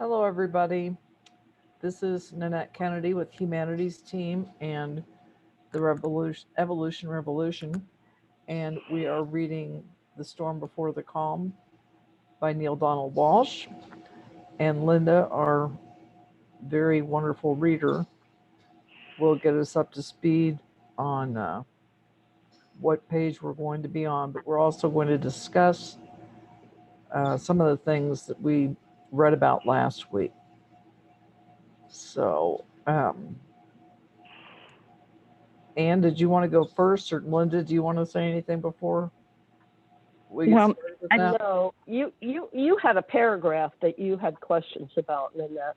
Hello, everybody. This is Nanette Kennedy with Humanities Team and the Evolution Revolution, and we are reading The Storm Before the Calm by Neale Donald Walsch. And Linda, our very wonderful reader, will get us up to speed on what page we're going to be on, but we're also going to discuss some of the things that we read about last week. So, Anne, did you want to go first, or Linda, do you want to say anything before we get Well, started with that? No, you had a paragraph that you had questions about, Nanette.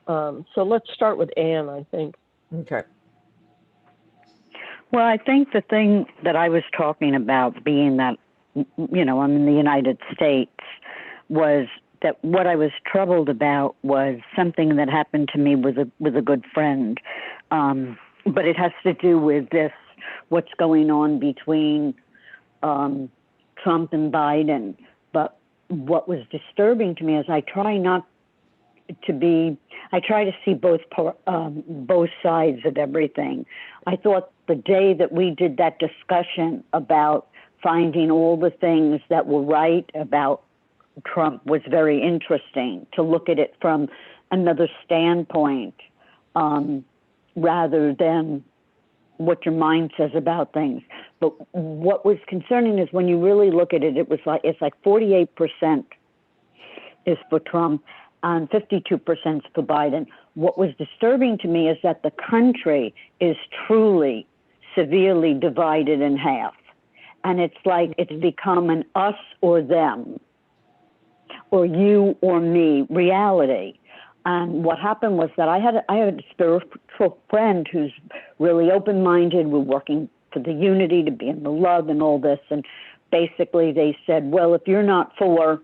So let's start with Anne, I think. Okay. well, I think the thing that I was talking about being that, I'm in the United States, was that what I was troubled about was something that happened to me with a good friend. But it has to do with what's going on between Trump and Biden. But what was disturbing to me is I try to see both sides of everything. I thought the day that we did that discussion about finding all the things that were right about Trump was very interesting, to look at it from another standpoint, rather than what your mind says about things. But what was concerning is when you really look at it, it's like 48% is for Trump and 52% is for Biden. What was disturbing to me is that the country is truly severely divided in half. And it's like it's become an us or them, or you or me reality. And what happened was that I had a spiritual friend who's really open-minded. We're working for the unity, to be in the love and all this. And basically they said, well, if you're not for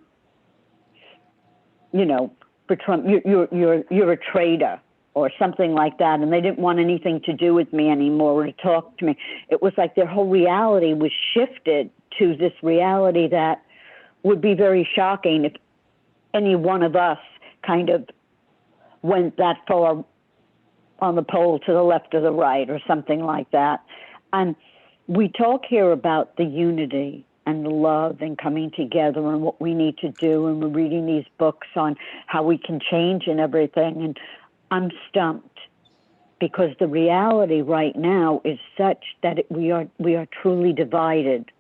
Trump, you're a traitor or something like that. And they didn't want anything to do with me anymore or to talk to me. It was like their whole reality was shifted to this reality that would be very shocking if any one of us kind of went that far on the pole to the left or the right or something like that. And we talk here about the unity and the love and coming together and what we need to do. And we're reading these books on how we can change and everything. And I'm stumped because the reality right now is such that we are truly divided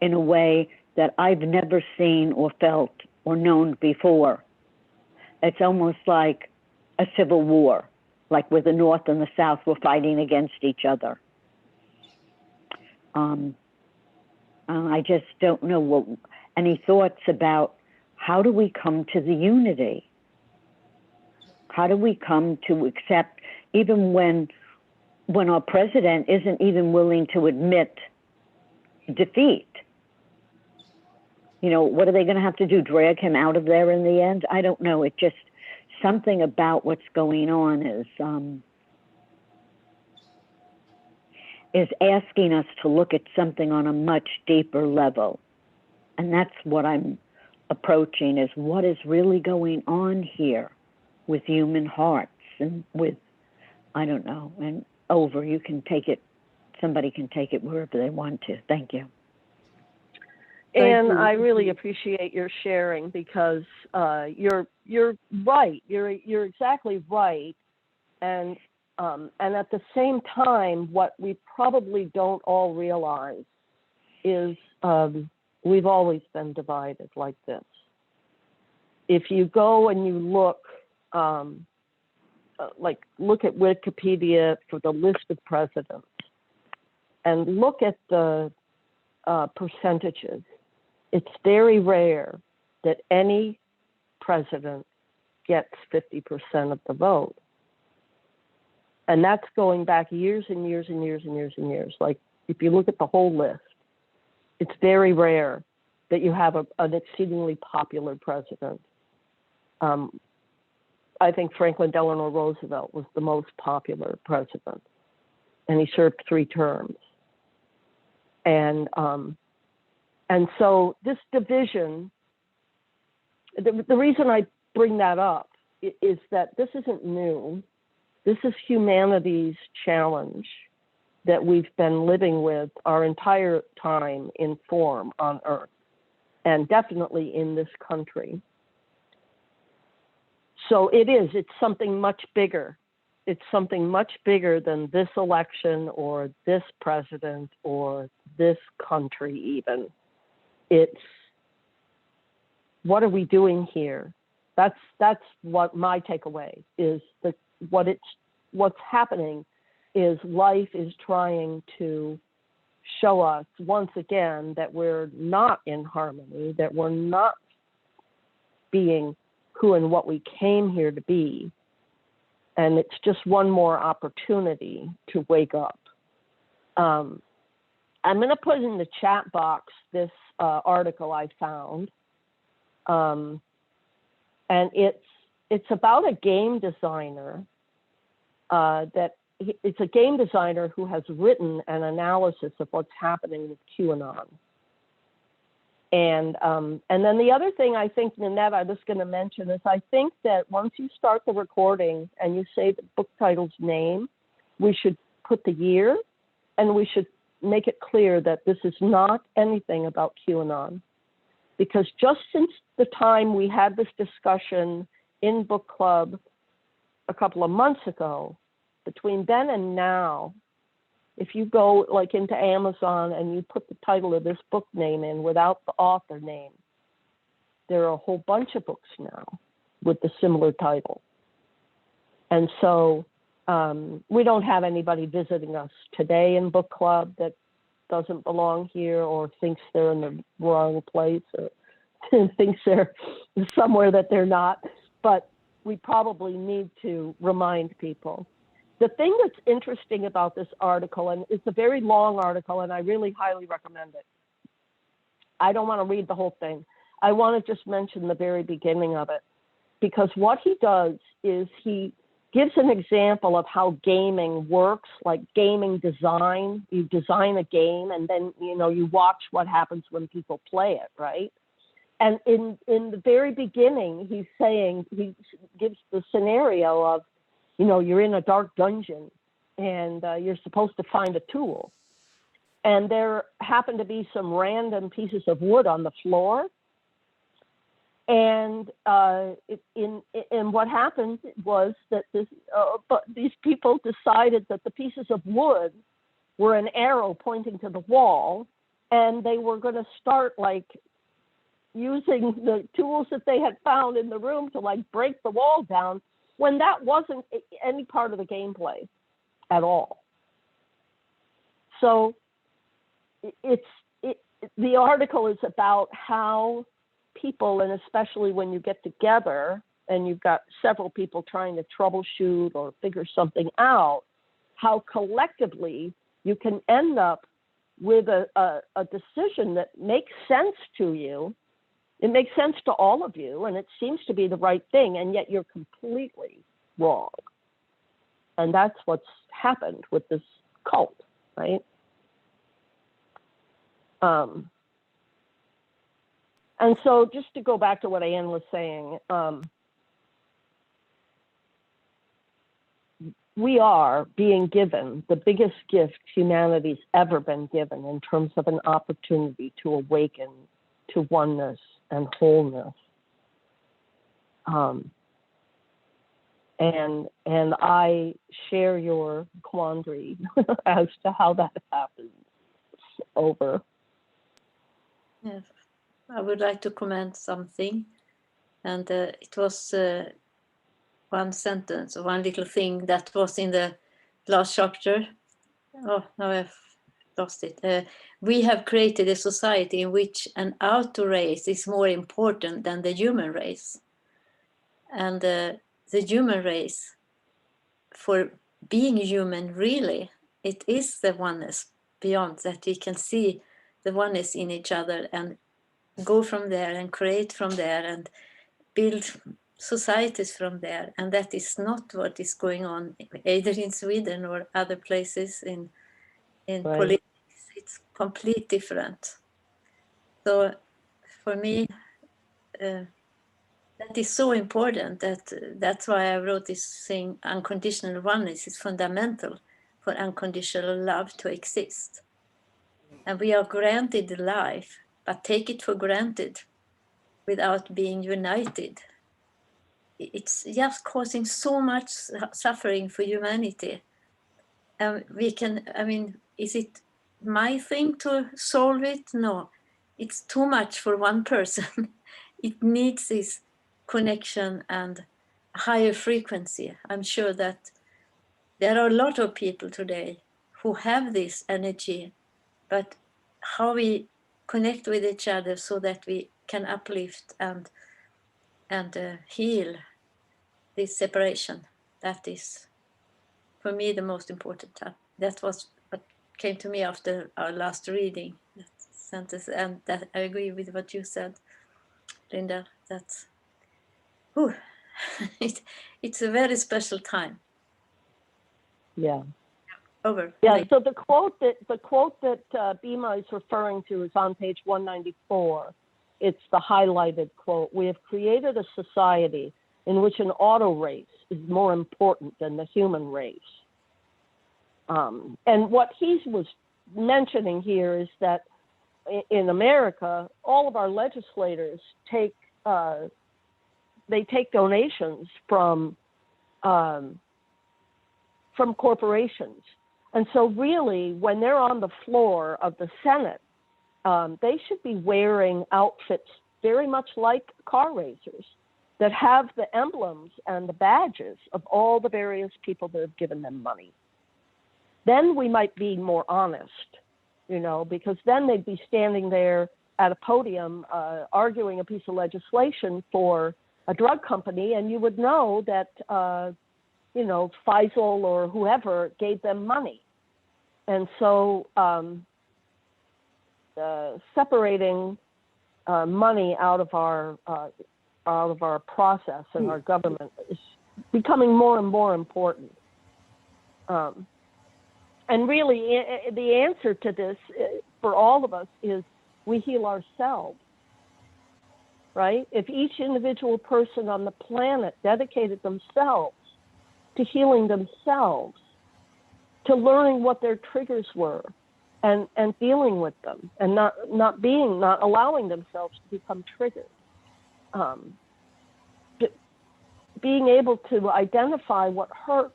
in a way that I've never seen or felt or known before. It's almost like a civil war, like where the North and the South were fighting against each other. I just don't know any thoughts about how do we come to the unity? How do we come to accept, even when our president isn't even willing to admit defeat? What are they going to have to do? Drag him out of there in the end? I don't know. It just, something about what's going on is asking us to look at something on a much deeper level. And that's what I'm approaching, is what is really going on here with human hearts and with, I don't know, and you can take it, somebody can take it wherever they want to. Thank you. And I really appreciate your sharing because you're right. You're exactly right. And at the same time, what we probably don't all realize is we've always been divided like this. If you go and you look at Wikipedia for the list of presidents and look at the percentages, it's very rare that any president gets 50% of the vote. And that's going back years and years and years and years and years. Like, if you look at the whole list, it's very rare that you have an exceedingly popular president. I think Franklin Delano Roosevelt was the most popular president, and he served 3 terms. And so this division, the reason I bring that up is that this isn't new. This is humanity's challenge that we've been living with our entire time in form on Earth, and definitely in this country. So it's something much bigger. It's something much bigger than this election or this president or this country even. It's, what are we doing here? That's what my takeaway is. What's happening is life is trying to show us once again that we're not in harmony, that we're not being who and what we came here to be. And it's just one more opportunity to wake up. I'm going to put in the chat box this article I found. And it's about a game designer it's a game designer who has written an analysis of what's happening with QAnon. And then the other thing I think, Nanette, I was going to mention is I think that once you start the recording and you say the book title's name, we should put the year, and we should make it clear that this is not anything about QAnon. Because just since the time we had this discussion in book club a couple of months ago, between then and now, if you go like into Amazon and you put the title of this book name in without the author name, there are a whole bunch of books now with the similar title. And so we don't have anybody visiting us today in book club that doesn't belong here or thinks they're in the wrong place or thinks they're somewhere that they're not. But we probably need to remind people. The thing that's interesting about this article, and it's a very long article, and I really highly recommend it. I don't want to read the whole thing. I want to just mention the very beginning of it, because what he does is he gives an example of how gaming works, like gaming design. You design a game, and then you watch what happens when people play it, right? And in the very beginning, he gives the scenario of, you're in a dark dungeon and you're supposed to find a tool. And there happen to be some random pieces of wood on the floor. And what happened was that these people decided that the pieces of wood were an arrow pointing to the wall, and they were going to start using the tools that they had found in the room to break the wall down, when that wasn't any part of the gameplay at all. So the article is about how people, and especially when you get together and you've got several people trying to troubleshoot or figure something out, how collectively you can end up with a decision that makes sense to you. It makes sense to all of you, and it seems to be the right thing, and yet you're completely wrong. And that's what's happened with this cult, right? And so just to go back to what Anne was saying, we are being given the biggest gift humanity's ever been given in terms of an opportunity to awaken to oneness and wholeness. And I share your quandary as to how that happens. Over. Yes, I would like to comment something. And it was one sentence, one little thing that was in the last chapter. Oh, now I've lost it. We have created a society in which an outer race is more important than the human race. And the human race, for being human, really, it is the oneness beyond that. We can see the oneness in each other and go from there and create from there and build societies from there. And that is not what is going on either in Sweden or other places in right. Politics. It's completely different. So for me, that is so important that's why I wrote this thing. Unconditional oneness is fundamental for unconditional love to exist. And we are granted the life, but take it for granted without being united. It's just causing so much suffering for humanity. We can, I mean, is it my thing to solve it? No, it's too much for one person. It needs this connection and higher frequency. I'm sure that there are a lot of people today who have this energy, but how we connect with each other so that we can uplift and heal this separation, that is for me the most important. That was what came to me after our last reading, that sentence, and that I agree with what you said, Linda. That's it's a very special time. Yeah. Over. Yeah. Thank So the quote that Bima is referring to is on page 194. It's the highlighted quote. We have created a society in which an auto race is more important than the human race. And what he was mentioning here is that in America, all of our legislators take donations from corporations. And so really, when they're on the floor of the Senate, they should be wearing outfits very much like car racers that have the emblems and the badges of all the various people that have given them money. Then we might be more honest, because then they'd be standing there at a podium arguing a piece of legislation for a drug company, and you would know that, Faisal or whoever gave them money. And so separating money out of our process and our government is becoming more and more important. And really, the answer to this for all of us is we heal ourselves, right? If each individual person on the planet dedicated themselves to healing themselves, to learning what their triggers were and dealing with them and not allowing themselves to become triggered. Being able to identify what hurts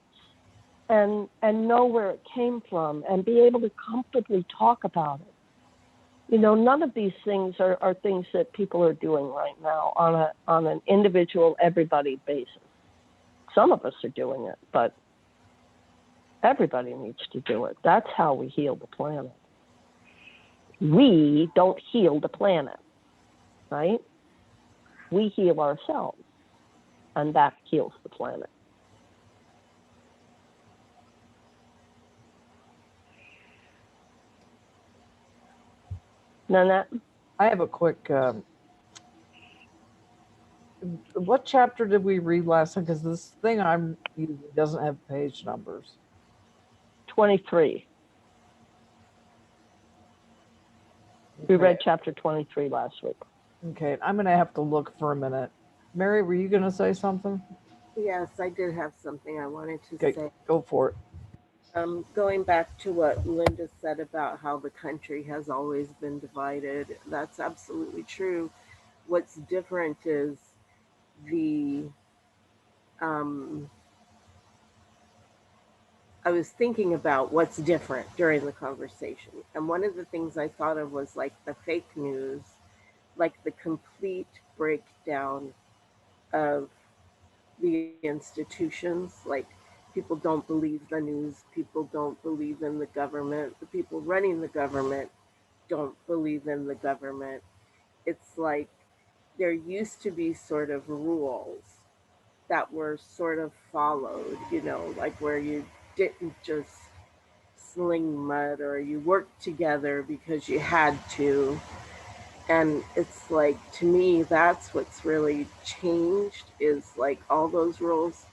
and know where it came from and be able to comfortably talk about it. None of these things are things that people are doing right now on an individual, everybody basis. Some of us are doing it, but everybody needs to do it. That's how we heal the planet. We don't heal the planet, right? We heal ourselves, and that heals the planet. Nanette? I have a quick. What chapter did we read last time? Because this thing I'm using doesn't have page numbers. 23. We Okay. read chapter 23 last week. Okay, I'm gonna have to look for a minute. Mary, were you gonna say something? Yes, I did have something I wanted to Okay, say. go for it. Going back to what Linda said about how the country has always been divided, that's absolutely true. What's different is the, I was thinking about what's different during the conversation. And one of the things I thought of was like the fake news, like the complete breakdown of the institutions. Like people don't believe the news, people don't believe in the government, the people running the government don't believe in the government. It's like there used to be sort of rules that were sort of followed, like where you didn't just sling mud or you worked together because you had to. And it's like, to me, that's what's really changed is like all those rules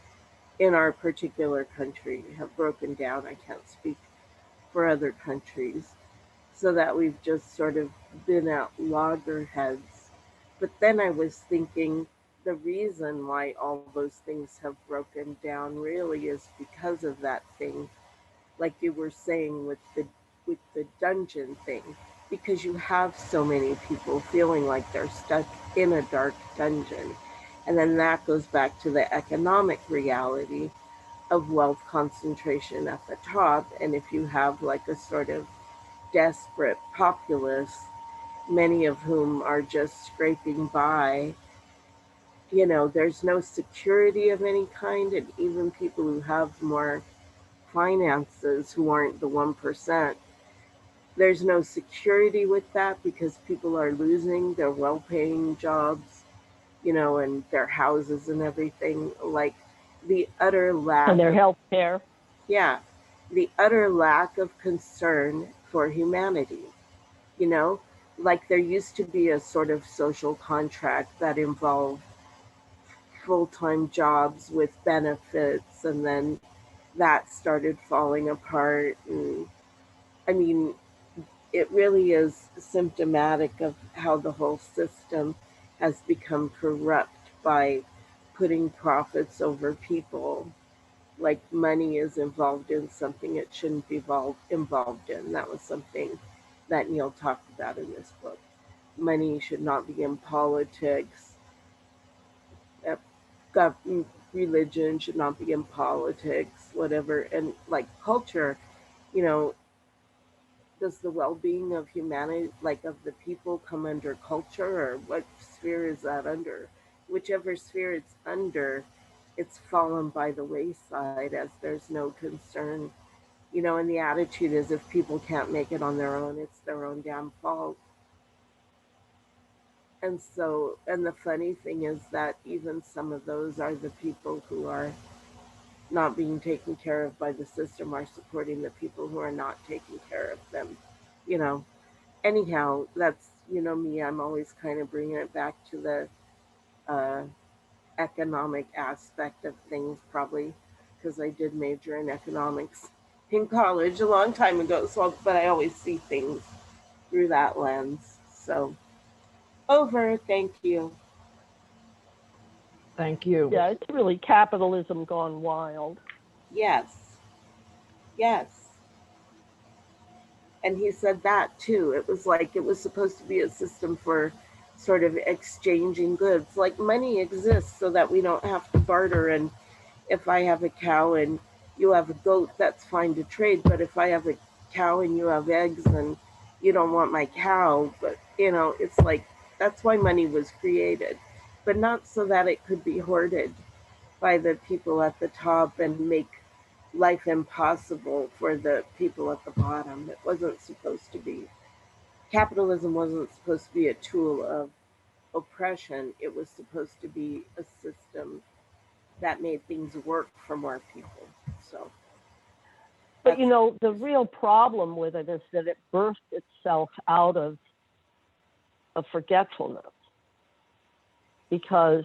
in our particular country have broken down. I can't speak for other countries. So that we've just sort of been at loggerheads. But then I was thinking the reason why all those things have broken down really is because of that thing, like you were saying with the dungeon thing, because you have so many people feeling like they're stuck in a dark dungeon. And then that goes back to the economic reality of wealth concentration at the top. And if you have like a sort of desperate populace, many of whom are just scraping by, there's no security of any kind. And even people who have more finances, who aren't the 1%, there's no security with that because people are losing their well paying jobs, and their houses and everything. Like the utter And lack their of, health care. yeah, the utter lack of concern for humanity, you know? Like there used to be a sort of social contract that involved full time jobs with benefits, and then that started falling apart. And I mean, it really is symptomatic of how the whole system has become corrupt by putting profits over people. Like money is involved in something it shouldn't be involved in. That was something that Neale talked about in this book. Money should not be in politics. Uh, Religion should not be in politics, whatever. And like culture, you know, does the well-being of humanity, like of the people, come under culture, or what sphere is that under? Whichever sphere it's under, it's fallen by the wayside as there's no concern, and the attitude is if people can't make it on their own, it's their own damn fault. And the funny thing is that even some of those are the people who are not being taken care of by the system, are supporting the people who are not taking care of them, you know anyhow. That's me, I'm always kind of bringing it back to the uh, economic aspect of things, probably because I did major in economics in college a long time ago, but I always see things through that lens. So over. Thank you. Thank you. Yeah, it's really capitalism gone wild. Yes, yes. And he said that too. It was like it was supposed to be a system for sort of exchanging goods. Like money exists so that we don't have to barter. And if I have a cow and you have a goat, that's fine to trade. But if I have a cow and you have eggs and you don't want my cow, but it's like that's why money was created, but not so that it could be hoarded by the people at the top and make life impossible for the people at the bottom. It wasn't supposed to be. Capitalism wasn't supposed to be a tool of oppression. It was supposed to be a system that made things work for more people. So But that's the real problem with it is that it birthed itself out of forgetfulness, because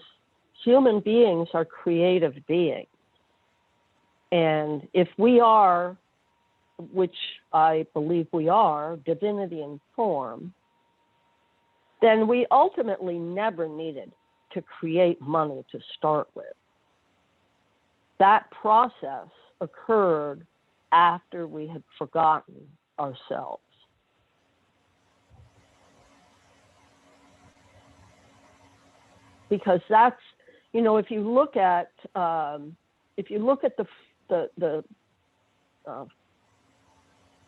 human beings are creative beings. And if we are, which I believe we are, divinity in form, then we ultimately never needed to create money to start with. That process occurred after we had forgotten ourselves. Because that's, if you look at the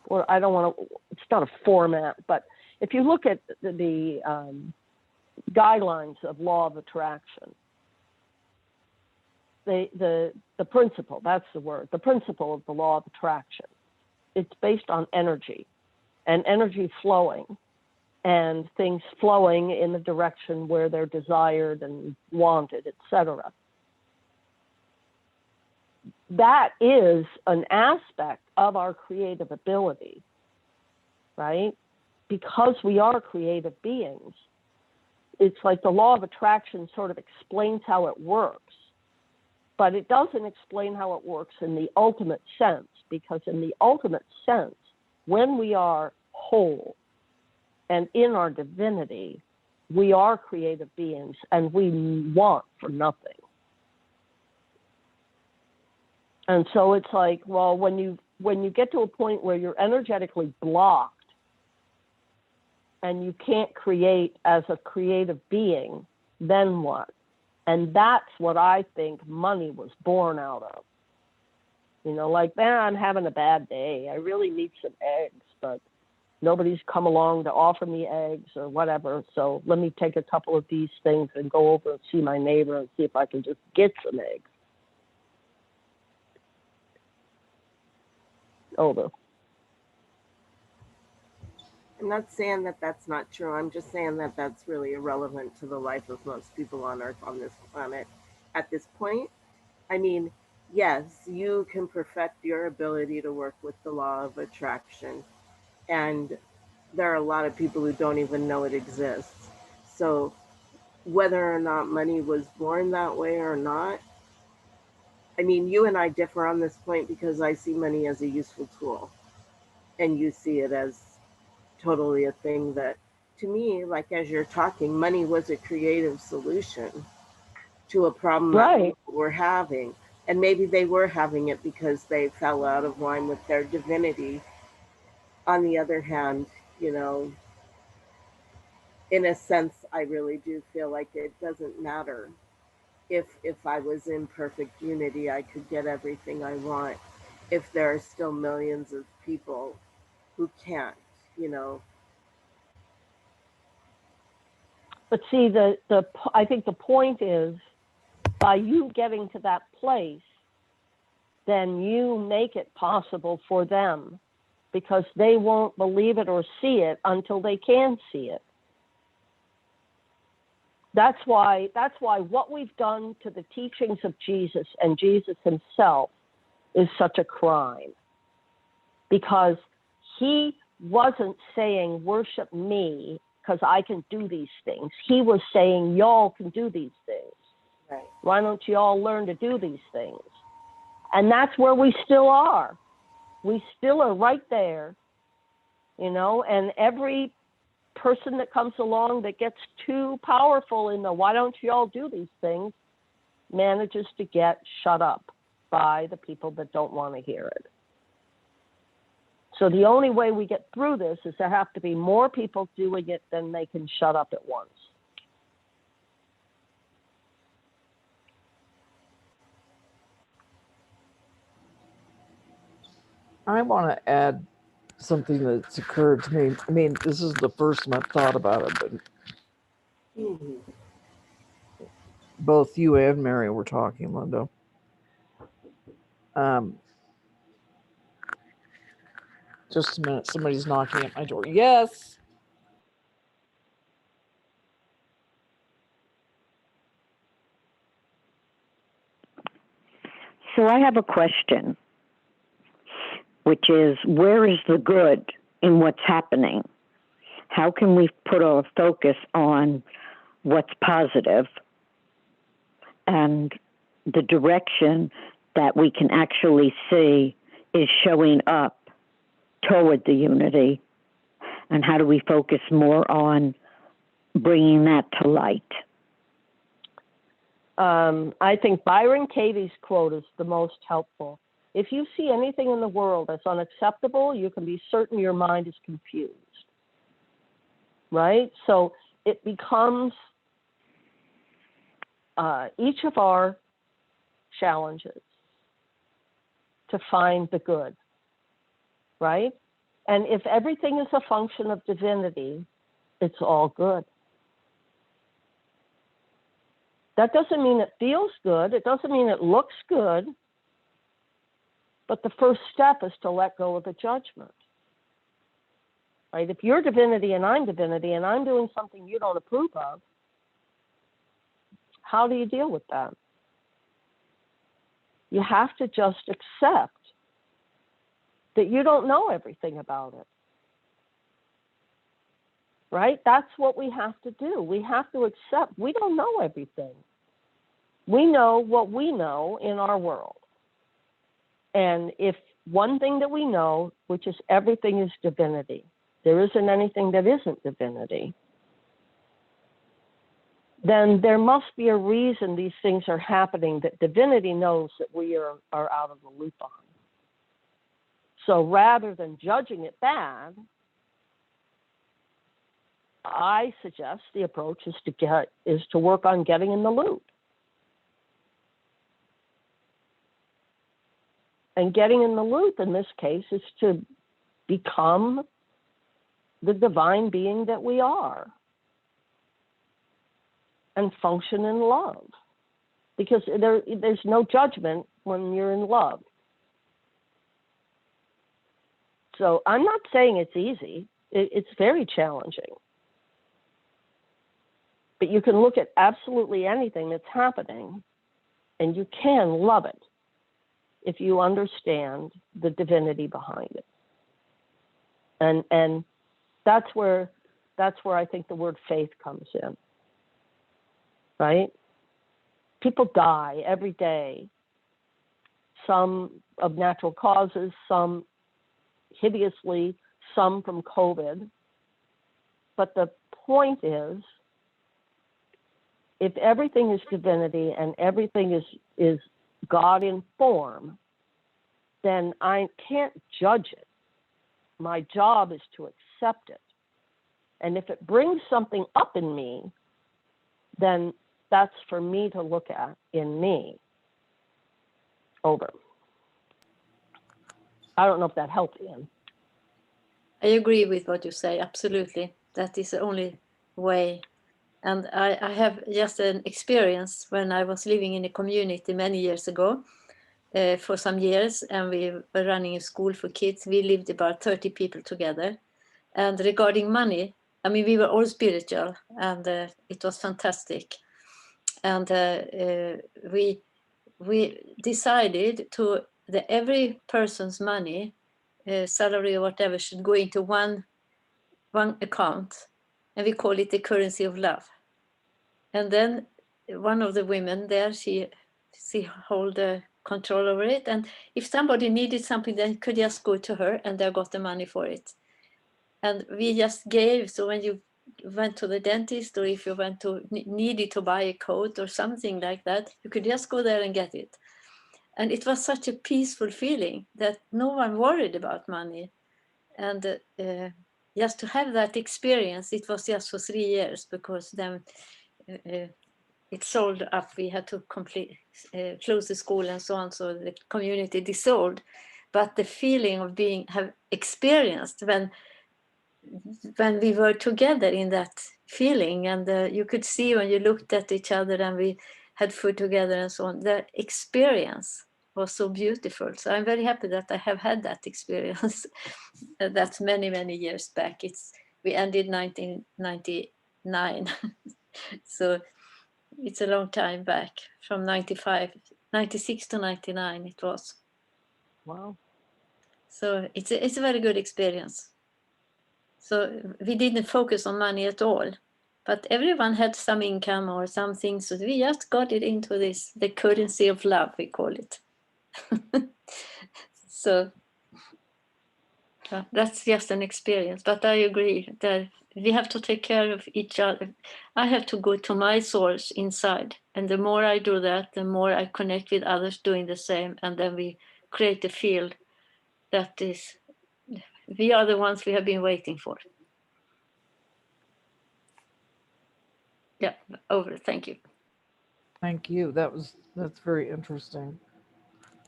well, I don't want to, it's not a format, but if you look at the guidelines of law of attraction, the principle, that's the word, the principle of the law of attraction, it's based on energy and energy flowing, and things flowing in the direction where they're desired and wanted, etc. That is an aspect of our creative ability, right? Because we are creative beings, it's like the law of attraction sort of explains how it works, but it doesn't explain how it works in the ultimate sense, because in the ultimate sense, when we are whole and in our divinity, we are creative beings and we want for nothing. And so it's like, well, when you get to a point where you're energetically blocked and you can't create as a creative being, then what? And that's what I think money was born out of. You know, like, man, I'm having a bad day. I really need some eggs, but nobody's come along to offer me eggs or whatever. So let me take a couple of these things and go over and see my neighbor and see if I can just get some eggs. Over. I'm not saying that that's not true. I'm just saying that that's really irrelevant to the life of most people on Earth, on this planet at this point. I mean, yes, you can perfect your ability to work with the law of attraction. And there are a lot of people who don't even know it exists. So whether or not money was born that way or not, I mean, you and I differ on this point because I see money as a useful tool. And you see it as totally a thing that, to me, like as you're talking, money was a creative solution to a problem that people were having. And maybe they were having it because they fell out of line with their divinity. On the other hand, you know, in a sense, I really do feel like it doesn't matter. If I was in perfect unity, I could get everything I want. If there are still millions of people who can't, you know. But see, I think the point is, by you getting to that place, then you make it possible for them, because they won't believe it or see it until they can see it. That's why what we've done to the teachings of Jesus and Jesus himself is such a crime. Because he wasn't saying, worship me because I can do these things. He was saying, y'all can do these things. Right. Why don't you all learn to do these things? And that's where we still are. We still are right there, you know, and every person that comes along that gets too powerful in the why don't you all do these things manages to get shut up by the people that don't want to hear it. So the only way we get through this is there have to be more people doing it than they can shut up at once. I want to add something that's occurred to me. I mean, this is the first time I've thought about it, but both you and Mary were talking, Linda. Just a minute. Somebody's knocking at my door. Yes. So I have a question, which is, where is the good in what's happening? How can we put our focus on what's positive and the direction that we can actually see is showing up toward the unity? And how do we focus more on bringing that to light? I think Byron Katie's quote is the most helpful. If you see anything in the world that's unacceptable, you can be certain your mind is confused. Right? So it becomes each of our challenges to find the good. Right? And if everything is a function of divinity, it's all good. That doesn't mean it feels good. It doesn't mean it looks good. But the first step is to let go of the judgment. Right? If you're divinity and I'm doing something you don't approve of, how do you deal with that? You have to just accept that you don't know everything about it. Right? That's what we have to do. We have to accept we don't know everything. We know what we know in our world. And if one thing that we know, which is everything is divinity, there isn't anything that isn't divinity. then there must be a reason these things are happening that divinity knows that we are out of the loop on. So rather than judging it bad, I suggest the approach is to work on getting in the loop. And getting in the loop in this case is to become the divine being that we are and function in love. Because there's no judgment when you're in love. So I'm not saying it's easy. It's very challenging. But you can look at absolutely anything that's happening and you can love it if you understand the divinity behind it. And that's where I think the word faith comes in. Right? People die every day, some of natural causes, some hideously, some from COVID. But the point is, if everything is divinity and everything is God in form, then I can't judge it. My job is to accept it. And if it brings something up in me, then that's for me to look at in me. Over. I don't know if that helped, Ian. I agree with what you say, absolutely. That is the only way. And I have just an experience when I was living in a community many years ago, for some years, and we were running a school for kids. We lived about 30 people together. And regarding money, I mean, we were all spiritual, and it was fantastic. And we decided that every person's money, salary or whatever, should go into one account, and we call it the currency of love. And then one of the women there, she hold the control over it, and if somebody needed something, they could just go to her and they got the money for it. And we just gave. So when you went to the dentist, or if you needed to buy a coat or something like that, you could just go there and get it. And it was such a peaceful feeling that no one worried about money. And just to have that experience, it was just for 3 years, because then it sold up. We had to close the school and so on, so the community dissolved. But the feeling of have experienced when we were together in that feeling, and you could see when you looked at each other and we had food together and so on, the experience was so beautiful. So I'm very happy that I have had that experience. That's many, many years back. We ended 1999. So it's a long time back, from 96 to 99 it was. Wow. So it's a very good experience. So we didn't focus on money at all, but everyone had some income or something. So we just got it into the currency of love, we call it. So that's just an experience. But I agree that we have to take care of each other. I have to go to my source inside. And the more I do that, the more I connect with others doing the same. And then we create a field that is, we are the ones we have been waiting for. Yeah, over. Thank you. Thank you. That's very interesting.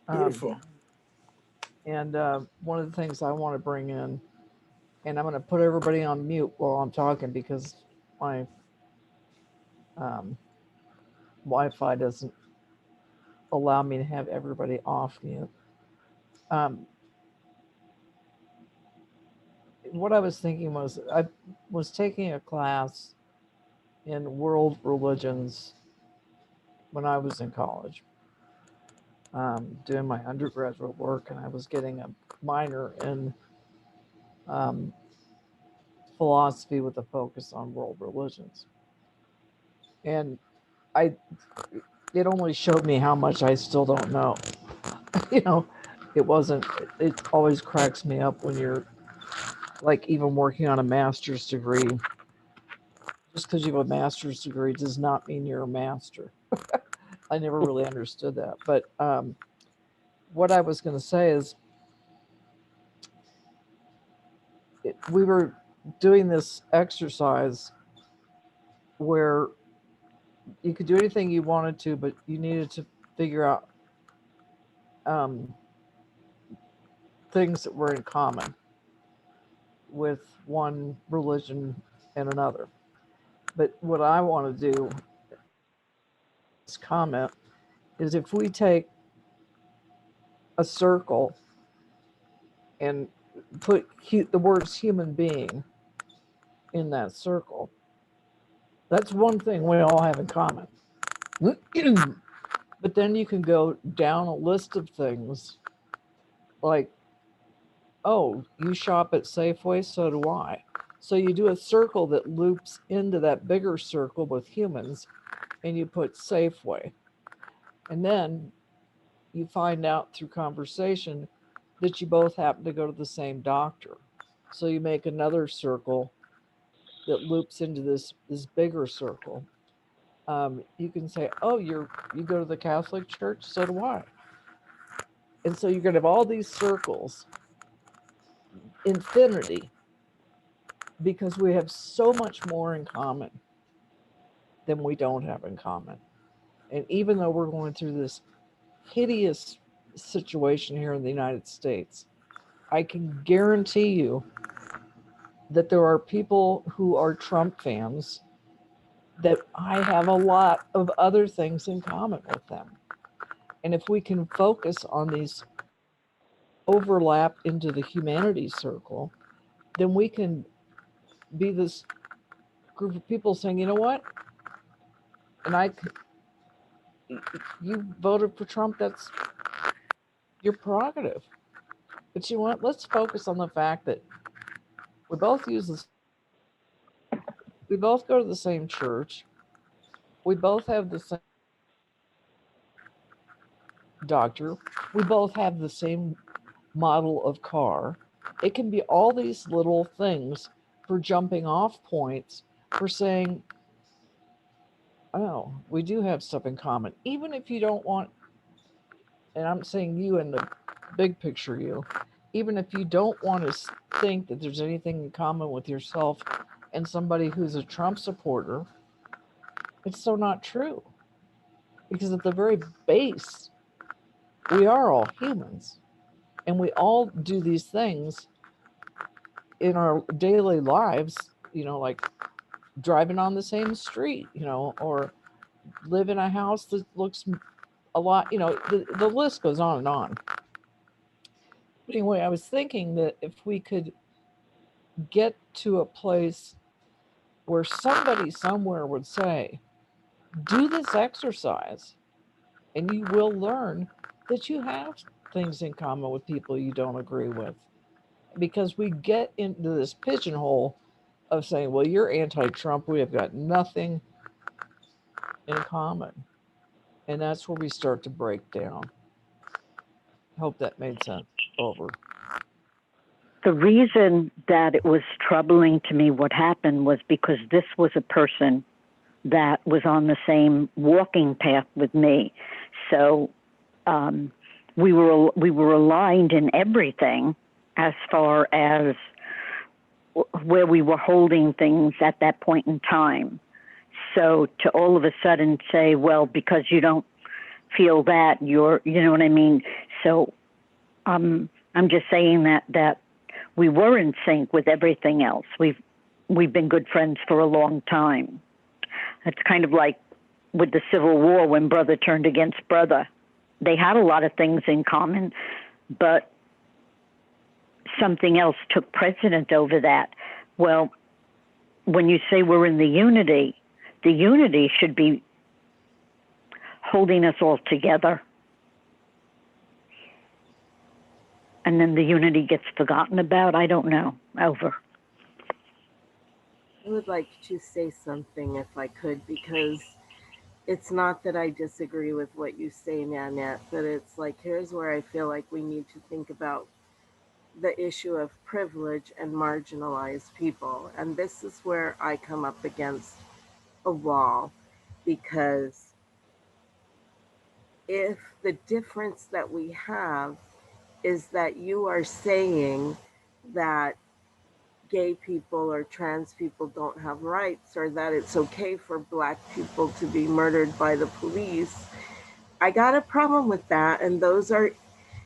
Beautiful. And one of the things I want to bring in, and I'm going to put everybody on mute while I'm talking because my Wi-Fi doesn't allow me to have everybody off mute. What I was thinking was, I was taking a class in world religions when I was in college, doing my undergraduate work, and I was getting a minor in philosophy with a focus on world religions. And it only showed me how much I still don't know. It always cracks me up when you're like even working on a master's degree just because you have a master's degree does not mean you're a master. I never really understood that. But what I was going to say is we were doing this exercise where you could do anything you wanted to, but you needed to figure out um, things that were in common with one religion and another. But what I want to do, this comment, is if we take a circle and put the words human being in that circle, that's one thing we all have in common. But then you can go down a list of things like, oh, you shop at Safeway, so do I. So you do a circle that loops into that bigger circle with humans, and you put Safeway. And then you find out through conversation that you both happen to go to the same doctor. So you make another circle that loops into this bigger circle. You can say, oh, you go to the Catholic Church, so do I. And so you're going to have all these circles, infinity, because we have so much more in common than we don't have in common. And even though we're going through this hideous situation here in the United States, I can guarantee you that there are people who are Trump fans that I have a lot of other things in common with them. And if we can focus on these overlap into the humanity circle, then we can be this group of people saying, you know what? And you voted for Trump, that's your prerogative. But you know what? Let's focus on the fact that we both use this, we both go to the same church, we both have the same doctor, we both have the same model of car. It can be all these little things for jumping off points for saying, oh, we do have stuff in common. Even if you don't want, and I'm saying you in the big picture, you, even if you don't want to think that there's anything in common with yourself and somebody who's a Trump supporter, it's so not true. Because at the very base, we are all humans and we all do these things in our daily lives, like driving on the same street, or live in a house that looks a lot, the list goes on and on. But anyway, I was thinking that if we could get to a place where somebody somewhere would say, do this exercise and you will learn that you have things in common with people you don't agree with. Because we get into this pigeonhole of saying, well, you're anti-Trump, we have got nothing in common. And that's where we start to break down. Hope that made sense. Over. The reason that it was troubling to me what happened was because this was a person that was on the same walking path with me. So we were aligned in everything as far as where we were holding things at that point in time. So to all of a sudden say, well, because you don't feel that, you know what I mean? So I'm just saying that we were in sync with everything else. We've been good friends for a long time. It's kind of like with the Civil War when brother turned against brother. They had a lot of things in common, but something else took precedent over that. Well, when you say we're in the unity should be holding us all together. And then the unity gets forgotten about. I don't know. Over. I would like to say something if I could, because it's not that I disagree with what you say, Nanette, but it's like, here's where I feel like we need to think about the issue of privilege and marginalized people. And this is where I come up against a wall, because if the difference that we have is that you are saying that gay people or trans people don't have rights, or that it's okay for Black people to be murdered by the police, I got a problem with that. And those are,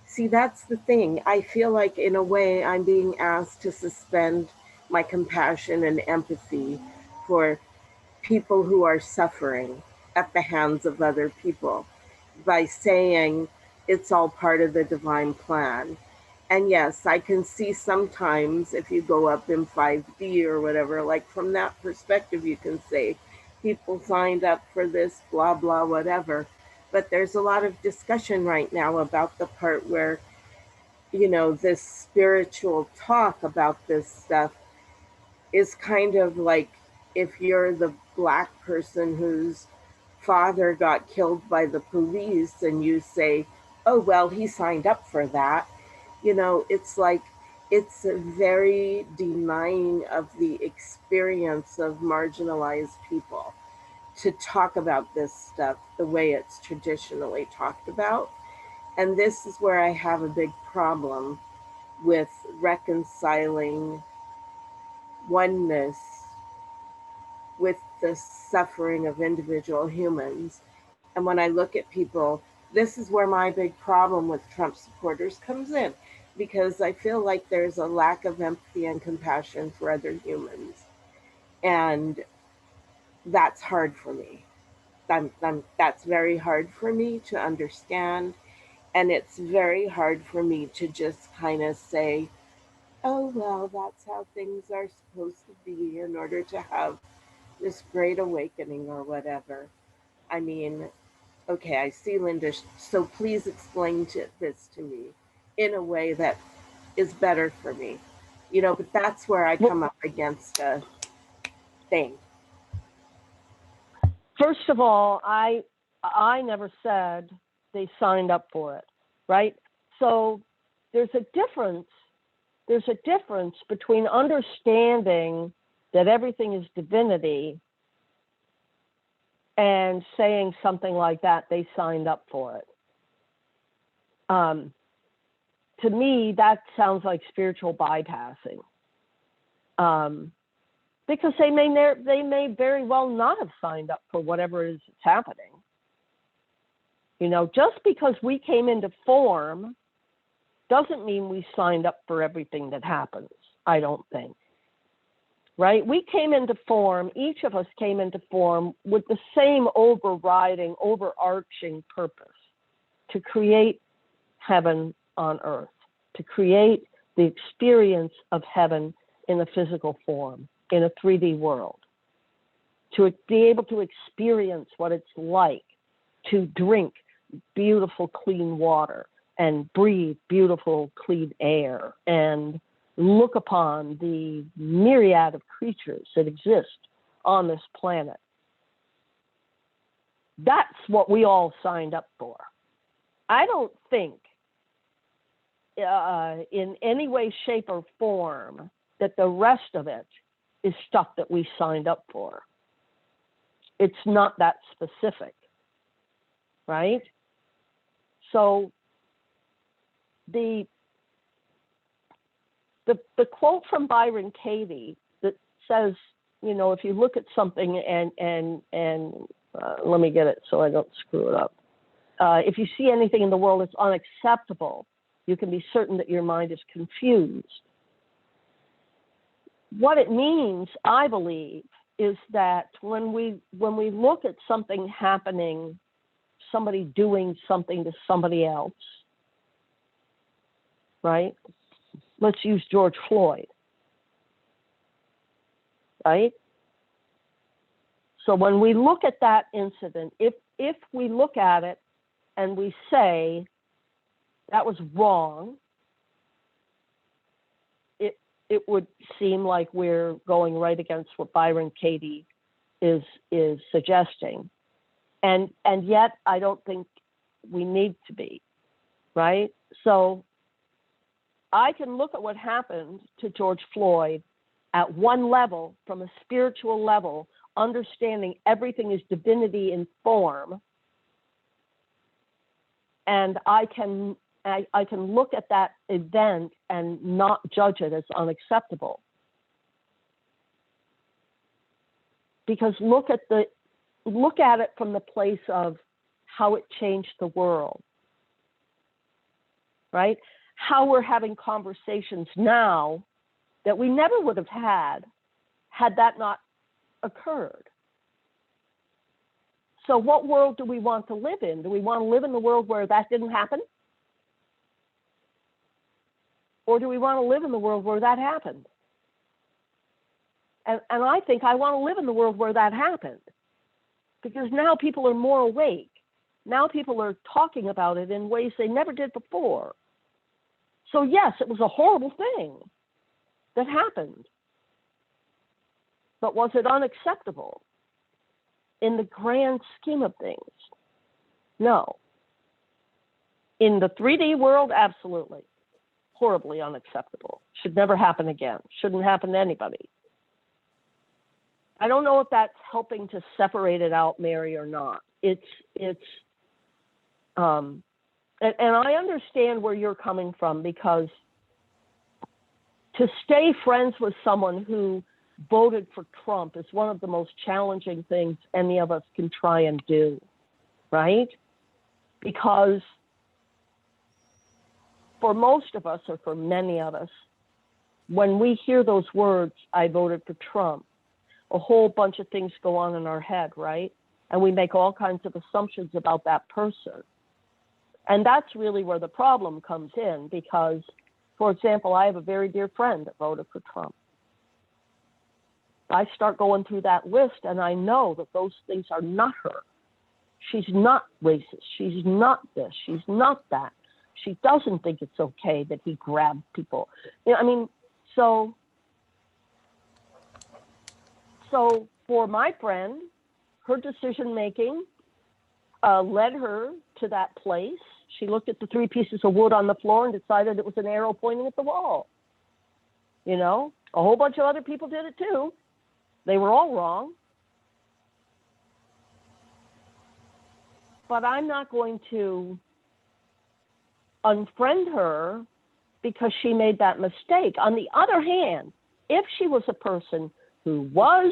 see, that's the thing. I feel like, in a way, I'm being asked to suspend my compassion and empathy for people who are suffering at the hands of other people by saying it's all part of the divine plan. And yes, I can see sometimes if you go up in 5D or whatever, like from that perspective, you can say people signed up for this, blah, blah, whatever. But there's a lot of discussion right now about the part where, you know, this spiritual talk about this stuff is kind of like, if you're the Black person whose father got killed by the police and you say, oh, well, he signed up for that, you know, it's like, it's a very denying of the experience of marginalized people to talk about this stuff the way it's traditionally talked about. And this is where I have a big problem with reconciling oneness with the suffering of individual humans. And when I look at people, this is where my big problem with Trump supporters comes in, because I feel like there's a lack of empathy and compassion for other humans. And that's hard for me. That's very hard for me to understand. And it's very hard for me to just kind of say, oh, well, that's how things are supposed to be in order to have this great awakening or whatever. I mean, okay, I see Linda, so please explain this to me in a way that is better for me. You know, but that's where I come up against a thing. First of all, I never said they signed up for it, right? So there's a difference. There's a difference between understanding that everything is divinity and saying something like that, they signed up for it. To me, that sounds like spiritual bypassing. Because they may very well not have signed up for whatever is happening. You know, just because we came into form doesn't mean we signed up for everything that happens, I don't think. Right? We came into form, each of us came into form with the same overarching purpose: to create heaven on earth, to create the experience of heaven in a physical form, in a 3D world, to be able to experience what it's like to drink beautiful, clean water and breathe beautiful, clean air and look upon the myriad of creatures that exist on this planet. That's what we all signed up for. I don't think in any way, shape, or form that the rest of it is stuff that we signed up for. It's not that specific, right? So the quote from Byron Katie that says, you know, if you look at something and let me get it so I don't screw it up. If you see anything in the world that's unacceptable, you can be certain that your mind is confused. What it means, I believe, is that when we look at something happening, somebody doing something to somebody else, right? Let's use George Floyd, right? So when we look at that incident, if we look at it and we say that was wrong, it would seem like we're going right against what Byron Katie is suggesting. And yet I don't think we need to be, right? So I can look at what happened to George Floyd at one level, from a spiritual level, understanding everything is divinity in form. And I can look at that event and not judge it as unacceptable. Because look at it from the place of how it changed the world, right? How we're having conversations now that we never would have had that not occurred. So what world do we want to live in? Do we want to live in the world where that didn't happen? Or do we want to live in the world where that happened? And I think I want to live in the world where that happened, because now people are more awake. Now people are talking about it in ways they never did before. So yes, it was a horrible thing that happened. But was it unacceptable in the grand scheme of things? No. In the 3D world, absolutely. Horribly unacceptable. Should never happen again. Shouldn't happen to anybody. I don't know if that's helping to separate it out, Mary, or not. And I understand where you're coming from, because to stay friends with someone who voted for Trump is one of the most challenging things any of us can try and do, right? Because for most of us, or for many of us, when we hear those words, I voted for Trump, a whole bunch of things go on in our head, right? And we make all kinds of assumptions about that person. And that's really where the problem comes in, because, for example, I have a very dear friend that voted for Trump. I start going through that list, and I know that those things are not her. She's not racist. She's not this. She's not that. She doesn't think it's okay that he grabbed people. You know, I mean, so for my friend, her decision making led her to that place. She looked at the 3 pieces of wood on the floor and decided it was an arrow pointing at the wall. You know, a whole bunch of other people did it too. They were all wrong. But I'm not going to unfriend her because she made that mistake. On the other hand, if she was a person who was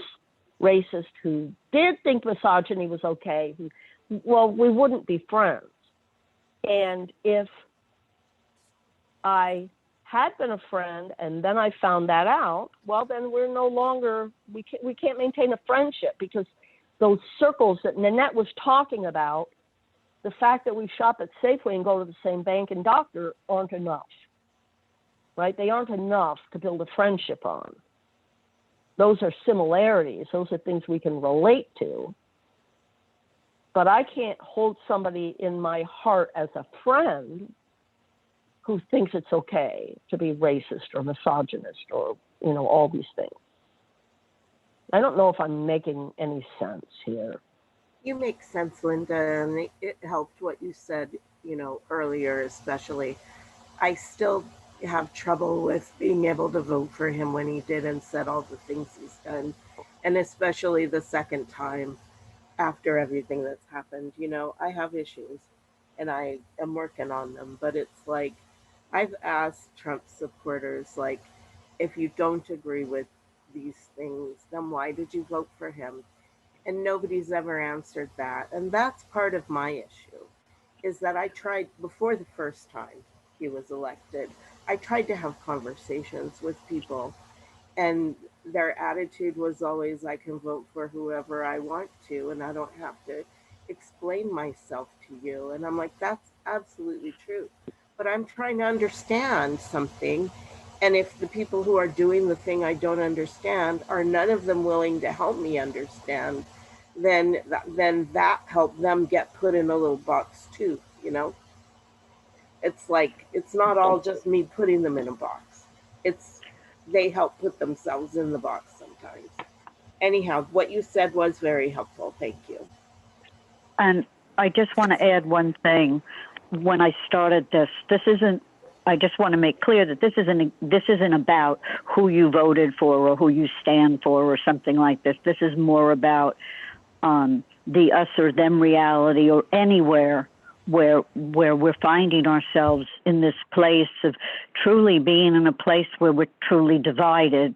racist, who did think misogyny was okay, well, we wouldn't be friends. And if I had been a friend and then I found that out, well, then we're no longer, we can't maintain a friendship, because those circles that Nanette was talking about, the fact that we shop at Safeway and go to the same bank and doctor, aren't enough, right? They aren't enough to build a friendship on. Those are similarities. Those are things we can relate to. But I can't hold somebody in my heart as a friend who thinks it's okay to be racist or misogynist or, you know, all these things. I don't know if I'm making any sense here. You make sense, Linda, and it helped what you said, you know, earlier, especially. I still have trouble with being able to vote for him when he did and said all the things he's done, and especially the second time after everything that's happened. You know, I have issues and I am working on them, but it's like, I've asked Trump supporters, like, if you don't agree with these things, then why did you vote for him? And nobody's ever answered that. And that's part of my issue, is that I tried, before the first time he was elected, I tried to have conversations with people, and their attitude was always, I can vote for whoever I want to, and I don't have to explain myself to you. And I'm like, that's absolutely true. But I'm trying to understand something. And if the people who are doing the thing I don't understand are none of them willing to help me understand, then that helped them get put in a little box too, you know? It's like, it's not all just me putting them in a box. It's, they help put themselves in the box sometimes. Anyhow, what you said was very helpful. Thank you. And I just want to add one thing. When I started this isn't I just want to make clear that this isn't about who you voted for or who you stand for or something like this. This is more about the us or them reality, or anywhere where we're finding ourselves in this place of truly being in a place where we're truly divided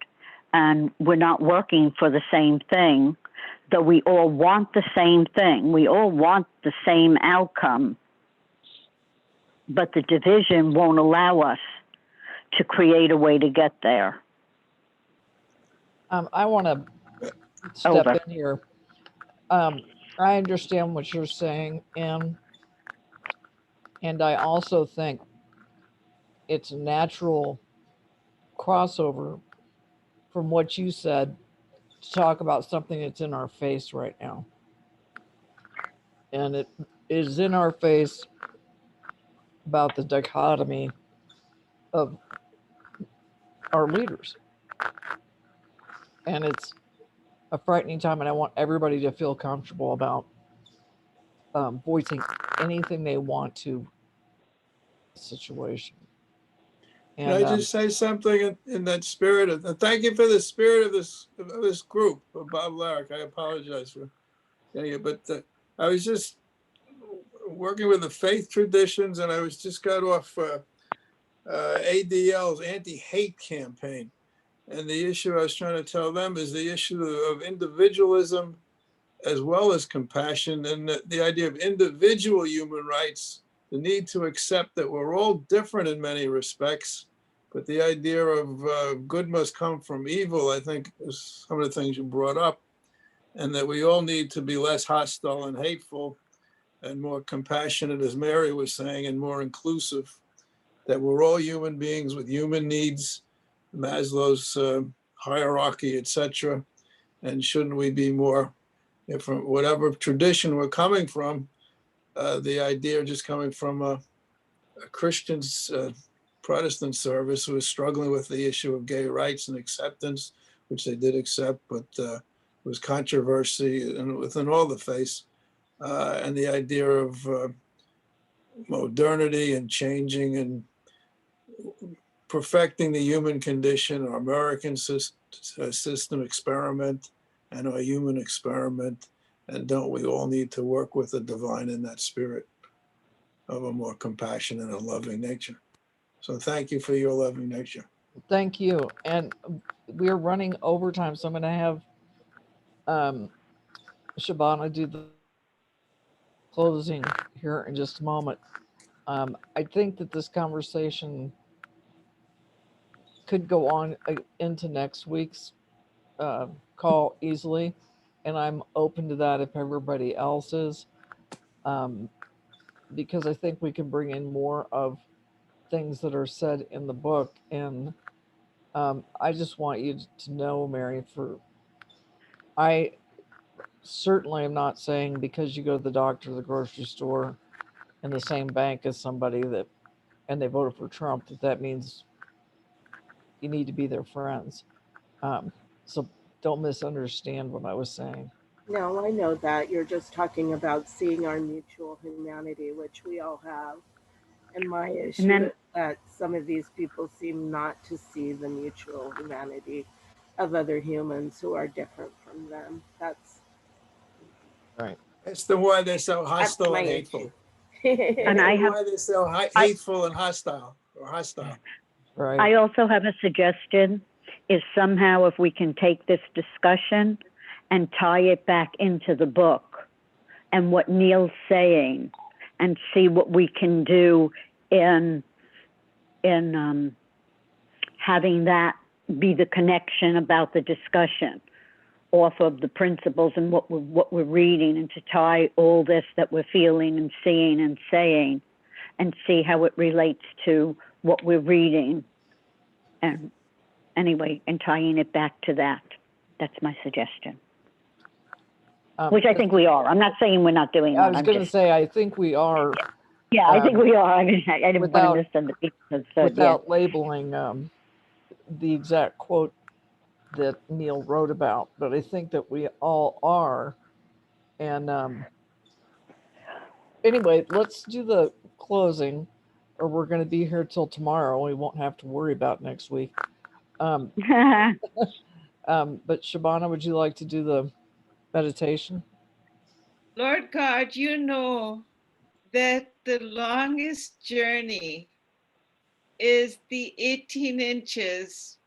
and we're not working for the same thing, though we all want the same thing. We all want the same outcome, but the division won't allow us to create a way to get there. I want to step in here. I understand what you're saying, and I also think it's a natural crossover from what you said to talk about something that's in our face right now. And it is in our face about the dichotomy of our leaders. And it's a frightening time, and I want everybody to feel comfortable about voicing anything they want to the situation. Can I just say something in that spirit of, thank you for the spirit of this group, of Bob Larrick. I apologize for getting it, but I was just working with the faith traditions, and I was just got off ADL's anti-hate campaign. And the issue I was trying to tell them is the issue of individualism as well as compassion, and the idea of individual human rights, the need to accept that we're all different in many respects, but the idea of good must come from evil, I think, is some of the things you brought up, and that we all need to be less hostile and hateful and more compassionate, as Mary was saying, and more inclusive, that we're all human beings with human needs, Maslow's hierarchy, etc. And shouldn't we be more, from whatever tradition we're coming from, the idea of just coming from a Christian Protestant service who was struggling with the issue of gay rights and acceptance, which they did accept, but was controversy and within all the faiths, and the idea of modernity and changing and perfecting the human condition, our American system experiment and our human experiment. And don't we all need to work with the divine in that spirit of a more compassionate and loving nature? So thank you for your loving nature. Thank you. And we're running overtime, so I'm going to have Shabana do the closing here in just a moment. I think that this conversation could go on into next week's call easily, and I'm open to that if everybody else is, because I think we can bring in more of things that are said in the book. And I just want you to know, Mary, I certainly am not saying because you go to the doctor, the grocery store, in the same bank as somebody and they voted for Trump, that means you need to be their friends. So don't misunderstand what I was saying. No, I know that. You're just talking about seeing our mutual humanity, which we all have. And my issue is that some of these people seem not to see the mutual humanity of other humans who are different from them. That's right. That's why they're so hostile and hateful. And why they're so hateful and hostile or hostile. Right. I also have a suggestion, is somehow if we can take this discussion and tie it back into the book and what Neale's saying, and see what we can do in having that be the connection about the discussion off of the principles and what we're reading, and to tie all this that we're feeling and seeing and saying, and see how it relates to what we're reading. And anyway, and tying it back to that. That's my suggestion. Which I think we are. I'm not saying we're not doing that. I was going to say, I think we are. Yeah, I think we are. I mean, I didn't want to miss them. Without labeling the exact quote that Neale wrote about, but I think that we all are. And anyway, let's do the closing. or we're going to be here till tomorrow. We won't have to worry about next week. But Shabana, would you like to do the meditation? Lord God, you know that the longest journey is the 18 inches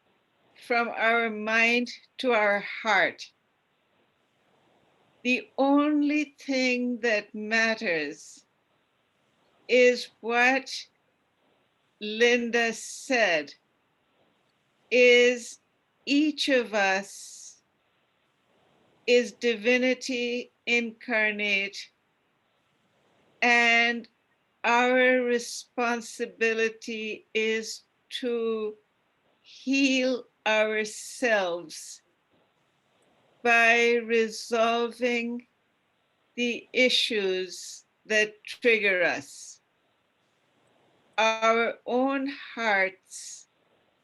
from our mind to our heart. The only thing that matters is what Linda said, is each of us is divinity incarnate, and our responsibility is to heal ourselves by resolving the issues that trigger us. Our own hearts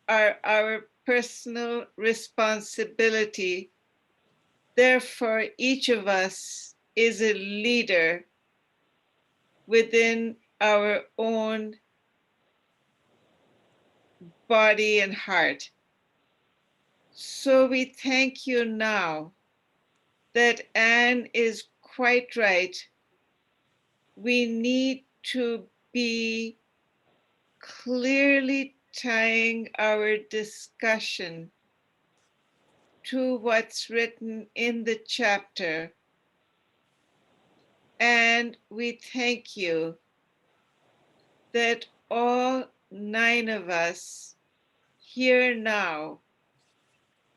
are our personal responsibility. Therefore, each of us is a leader within our own body and heart. So we thank you now that Anne is quite right. We need to be clearly tying our discussion to what's written in the chapter. And we thank you that all 9 of us here now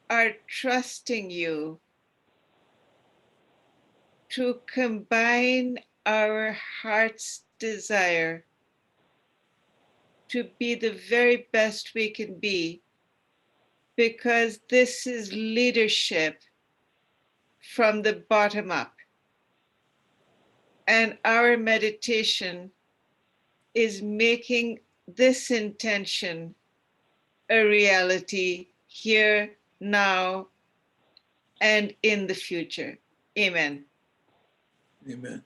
are trusting you to combine our heart's desire to be the very best we can be, because this is leadership from the bottom up. And our meditation is making this intention a reality here, now, and in the future. Amen. Amen.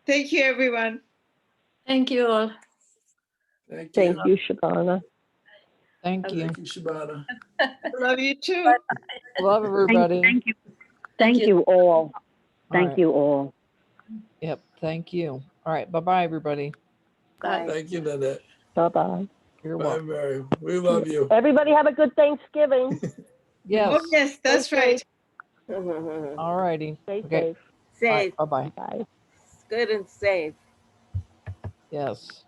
Thank you, everyone. Thank you all. Thank Thank you. you, Shabana. Thank you. Thank you, Shabana. Love you too. Love everybody. Thank you. Thank Thank you. you all. All Thank right. you all. Yep. Thank you. All right. Bye-bye, everybody. Bye. Thank you, Nanette. Bye-bye. You're Bye, welcome. Mary. We love you. Everybody have a good Thanksgiving. Yes. Oh, yes, that's Stay right. All righty. Stay Okay. safe. All right. Safe, Bye-bye. Bye. good and safe. Yes.